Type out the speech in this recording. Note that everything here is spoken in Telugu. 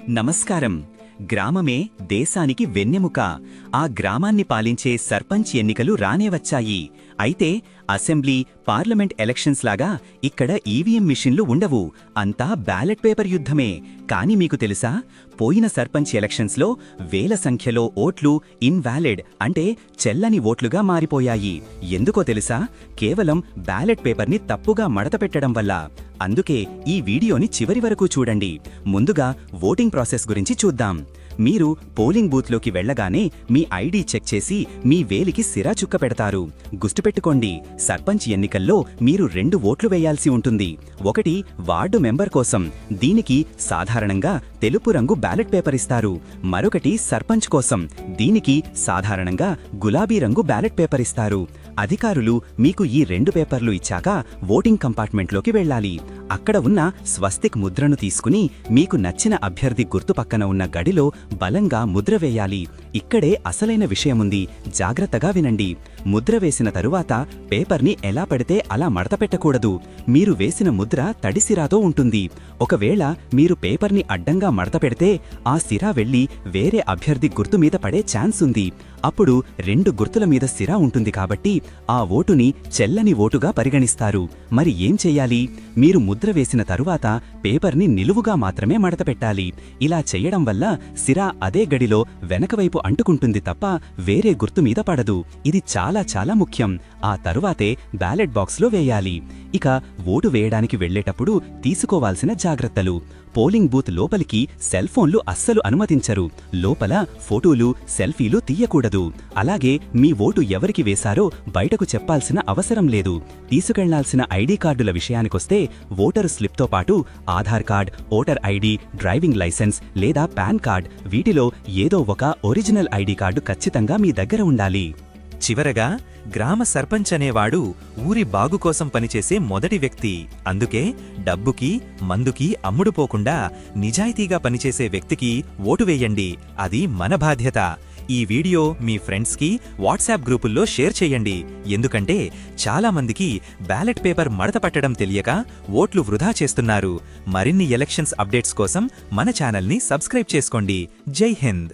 నమస్కారం. గ్రామమే దేశానికి వెన్నెముక. ఆ గ్రామాన్ని పాలించే సర్పంచ్ ఎన్నికలు రానే వచ్చాయి. అయితే అసెంబ్లీ, పార్లమెంట్ ఎలక్షన్స్ లాగా ఇక్కడ ఈవీఎం మిషన్లు ఉండవు. అంతా బ్యాలెట్ పేపర్ యుద్ధమే. కానీ మీకు తెలుసా, పోయిన సర్పంచ్ ఎలక్షన్స్లో వేల సంఖ్యలో ఓట్లు ఇన్వాలిడ్ అంటే చెల్లని ఓట్లుగా మారిపోయాయి. ఎందుకో తెలుసా? కేవలం బ్యాలెట్ పేపర్ని తప్పుగా మడతపెట్టడం వల్ల. అందుకే ఈ వీడియోని చివరి వరకు చూడండి. ముందుగా ఓటింగ్ ప్రాసెస్ గురించి చూద్దాం. మీరు పోలింగ్ బూత్లోకి వెళ్లగానే మీ ఐడి చెక్ చేసి మీ వేలికి సిరా చుక్క పెడతారు. గుర్తుపెట్టుకోండి, సర్పంచ్ ఎన్నికల్లో మీరు 2 ఓట్లు వేయాల్సి ఉంటుంది. ఒకటి వార్డు మెంబర్ కోసం, దీనికి సాధారణంగా తెలుపు రంగు బ్యాలెట్ పేపర్ ఇస్తారు. మరొకటి సర్పంచ్ కోసం, దీనికి సాధారణంగా గులాబీ రంగు బ్యాలెట్ పేపర్ ఇస్తారు. అధికారులు మీకు ఈ 2 పేపర్లు ఇచ్చాక ఓటింగ్ కంపార్ట్మెంట్లోకి వెళ్ళాలి. అక్కడ ఉన్న స్వస్తిక్ ముద్రను తీసుకుని మీకు నచ్చిన అభ్యర్థి గుర్తు పక్కన ఉన్న గడిలో బలంగా ముద్ర వేయాలి. ఇక్కడే అసలైన విషయముంది, జాగ్రత్తగా వినండి. ముద్ర వేసిన తరువాత పేపర్ని ఎలా పడితే అలా మడతపెట్టకూడదు. మీరు వేసిన ముద్ర తడి సిరాతో ఉంటుంది. ఒకవేళ మీరు పేపర్ని అడ్డంగా మడతపెడితే ఆ సిరా వెళ్లి వేరే అభ్యర్థి గుర్తు మీద పడే ఛాన్స్ ఉంది. అప్పుడు 2 గుర్తుల మీద సిరా ఉంటుంది కాబట్టి ఆ ఓటుని చెల్లని ఓటుగా పరిగణిస్తారు. మరి ఏం చెయ్యాలి? మీరు ముద్ర వేసిన తరువాత పేపర్ని నిలువుగా మాత్రమే మడతపెట్టాలి. ఇలా చెయ్యడం వల్ల సిరా అదే గడిలో వెనకవైపు అంటుకుంటుంది తప్ప వేరే గుర్తు మీద పడదు. ఇది చాలా చాలా ముఖ్యం. ఆ తరువాతే బ్యాలెట్ బాక్స్లో వేయాలి. ఇక ఓటు వేయడానికి వెళ్లేటప్పుడు తీసుకోవాల్సిన జాగ్రత్తలు. పోలింగ్ బూత్ లోపలికి సెల్ ఫోన్లు అస్సలు అనుమతించరు. లోపల ఫోటోలు, సెల్ఫీలు తీయకూడదు. అలాగే మీ ఓటు ఎవరికి వేశారో బయటకు చెప్పాల్సిన అవసరం లేదు. తీసుకెళ్లాల్సిన ఐడి కార్డుల విషయానికొస్తే ఓటరు స్లిప్తో పాటు Aadhaar card, voter ID, driving licence లేదా పాన్ కార్డ్, వీటిలో ఏదో ఒక ఒరిజినల్ ఐడి కార్డు ఖచ్చితంగా మీ దగ్గర ఉండాలి. చివరగా, గ్రామ సర్పంచ్ అనేవాడు ఊరి బాగు కోసం పనిచేసే మొదటి వ్యక్తి. అందుకే డబ్బుకి, మందుకి అమ్ముడుపోకుండా నిజాయితీగా పనిచేసే వ్యక్తికి ఓటు వేయండి. అది మన బాధ్యత. ఈ వీడియో మీ ఫ్రెండ్స్కి వాట్సాప్ గ్రూపుల్లో షేర్ చేయండి. ఎందుకంటే చాలా మందికి బ్యాలెట్ పేపర్ మడతపట్టడం తెలియక ఓట్లు వృధా చేస్తున్నారు. మరిన్ని ఎలక్షన్స్ అప్డేట్స్ కోసం మన ఛానల్ని సబ్స్క్రైబ్ చేసుకోండి. జై హింద్.